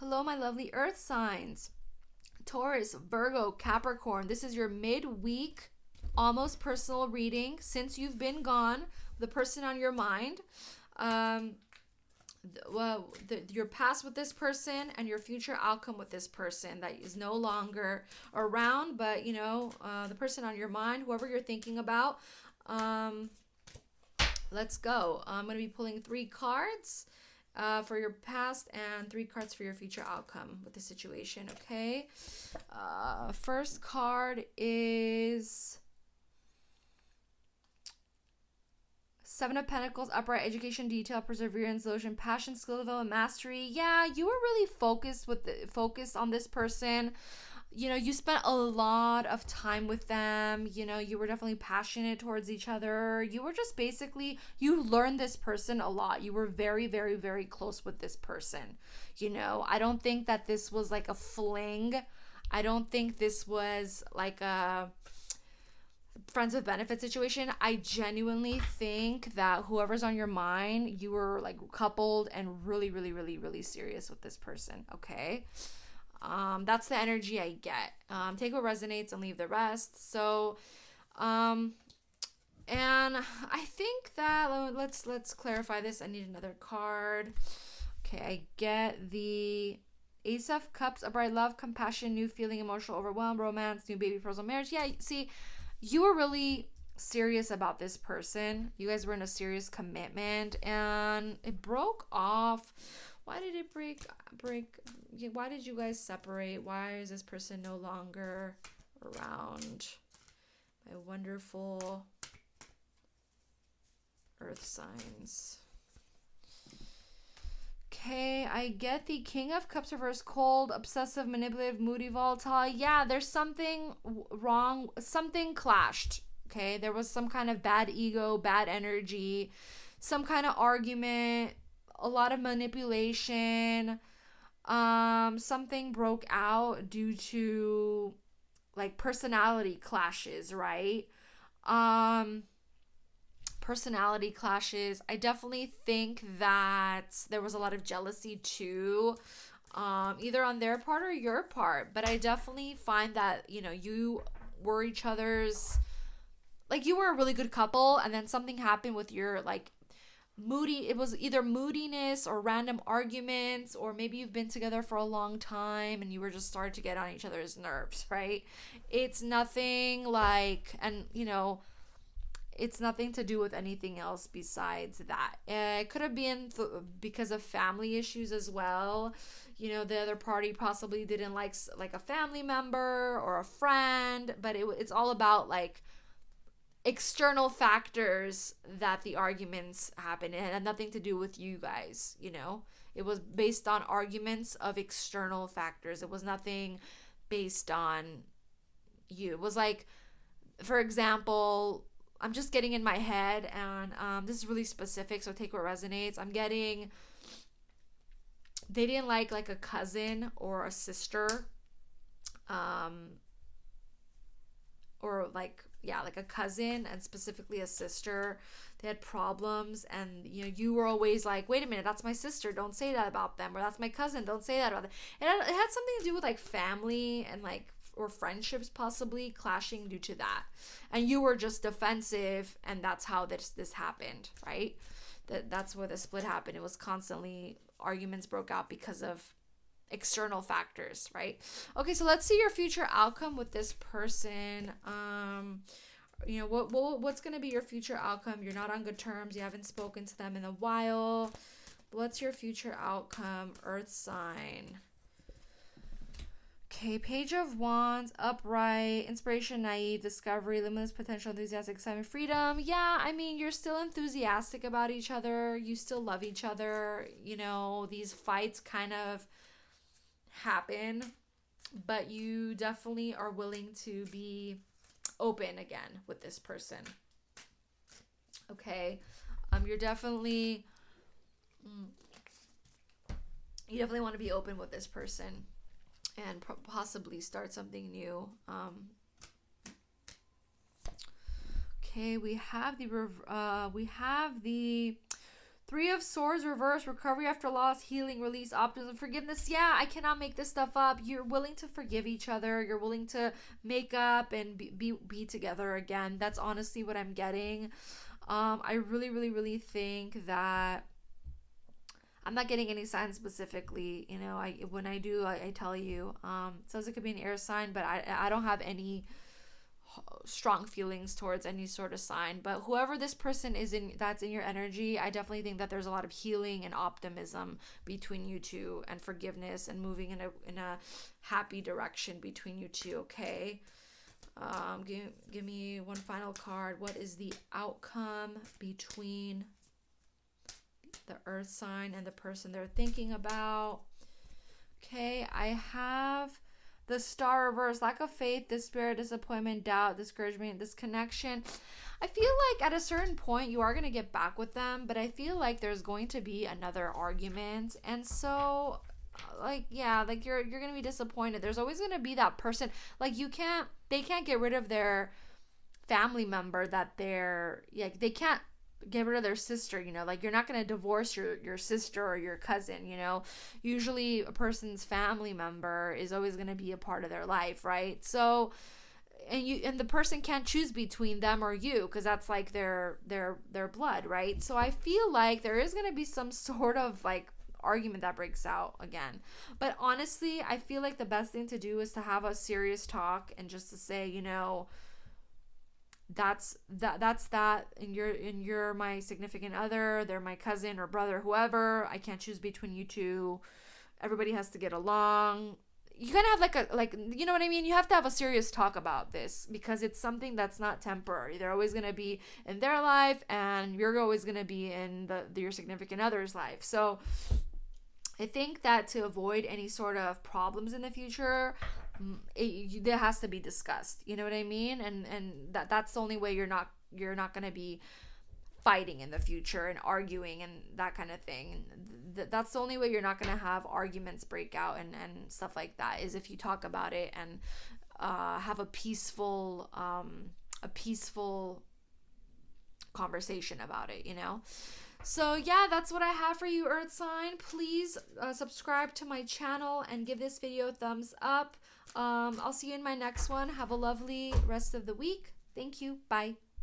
Hello, my lovely earth signs. Taurus, Virgo, Capricorn. This is your midweek, almost personal reading since you've been gone, the person on your mind. Um, your past with this person and your future outcome with this person that is no longer around, but the person on your mind, whoever you're thinking about. Um, let's go. I'm going to be pulling 3 cards for your past and 3 cards for your future outcome with the situation. Okay. First card is Seven of Pentacles, upright, education, detail, perseverance, devotion, passion, skill development, mastery. Yeah, you were really focused on this person. You spent a lot of time with them. You were definitely passionate towards each other. You were just basically, you learned this person a lot. You were very, very, very close with this person. I don't think that this was like a fling. I don't think this was like a friends with benefit situation. I genuinely think that whoever's on your mind, you were like coupled and really, really, really, really serious with this person. Okay. That's the energy I get. Take what resonates and leave the rest. So, and I think that let's clarify this. I need another card. Okay, I get the Ace of Cups, upright love, compassion, new feeling, emotional overwhelm, romance, new baby, proposal, marriage. Yeah, see, you were really serious about this person. You guys were in a serious commitment and it broke off. Why did it break? Why did you guys separate? Why is this person no longer around? My wonderful earth signs. Okay, I get the King of Cups reversed, cold, obsessive, manipulative, moody, volatile. Yeah, there's something wrong. Something clashed. Okay, there was some kind of bad ego, bad energy, some kind of argument, a lot of manipulation. Something broke out due to like personality clashes, right? Personality clashes. I definitely think that there was a lot of jealousy too, either on their part or your part. But I definitely find that, you were each other's, like, you were a really good couple, and then something happened with your, like, moody. It was either moodiness or random arguments, or maybe you've been together for a long time and you were just starting to get on each other's nerves, right? It's nothing like, and it's nothing to do with anything else besides that. It could have been because of family issues as well. The other party possibly didn't like a family member or a friend, but it's all about like external factors that the arguments happen. It had nothing to do with you guys. It was based on arguments of external factors. It was nothing based on you. It was like, for example, I'm just getting in my head, and this is really specific, so take what resonates. I'm getting, they didn't like a cousin or a sister, or like a cousin, and specifically a sister. They had problems, and you were always like, wait a minute, that's my sister, don't say that about them, or that's my cousin, don't say that about them. It had something to do with like family and like, or friendships possibly clashing due to that, and you were just defensive, and that's how this happened, right? That's where the split happened. It was constantly arguments broke out because of external factors, right? Okay, so let's see your future outcome with this person. What's going to be your future outcome? You're not on good terms, you haven't spoken to them in a while. What's your future outcome, earth sign? Okay, Page of Wands, upright, inspiration, naive, discovery, limitless potential, enthusiastic, excitement, freedom. Yeah, I mean, you're still enthusiastic about each other. You still love each other. These fights kind of happen, but you definitely are willing to be open again with this person. Okay, you definitely want to be open with this person and possibly start something new. Okay, we have the Three of Swords reverse, recovery after loss, healing, release, optimism, forgiveness. Yeah, I cannot make this stuff up. You're willing to forgive each other. You're willing to make up and be together again. That's honestly what I'm getting. I really, really, really think that I'm not getting any signs specifically. You know, when I do, I tell you. It says it could be an air sign, but I don't have any strong feelings towards any sort of sign. But whoever this person is that's in your energy, I definitely think that there's a lot of healing and optimism between you two, and forgiveness, and moving in a happy direction between you two. Okay. Give me one final card. What is the outcome between the earth sign and the person they're thinking about? Okay, I have the Star reverse, lack of faith, despair, disappointment, doubt, discouragement, disconnection. I feel like at a certain point you are going to get back with them, but I feel like there's going to be another argument. And so like, yeah, like you're going to be disappointed. There's always going to be that person. Like they can't get rid of their family member that they can't get rid of their sister, you know, like you're not going to divorce your sister or your cousin, you know. Usually a person's family member is always going to be a part of their life, right? So and the person can't choose between them or you, because that's like their blood, right? So I feel like there is going to be some sort of like argument that breaks out again. But honestly, I feel like the best thing to do is to have a serious talk and just to say, you know, that's that, and you're my significant other, they're my cousin or brother, whoever. I can't choose between you two. Everybody has to get along. You gotta have like you know what I mean? You have to have a serious talk about this, because it's something that's not temporary. They're always gonna be in their life, and you're always gonna be in your significant other's life. So I think that to avoid any sort of problems in the future, there has to be discussed. You know what I mean? And that's the only way you're not going to be fighting in the future and arguing and that kind of thing. That's the only way you're not going to have arguments break out and stuff like that, is if you talk about it and have a peaceful conversation about it, you know? So yeah, that's what I have for you, Earth sign. Please subscribe to my channel and give this video a thumbs up. I'll see you in my next one. Have a lovely rest of the week. Thank you. Bye.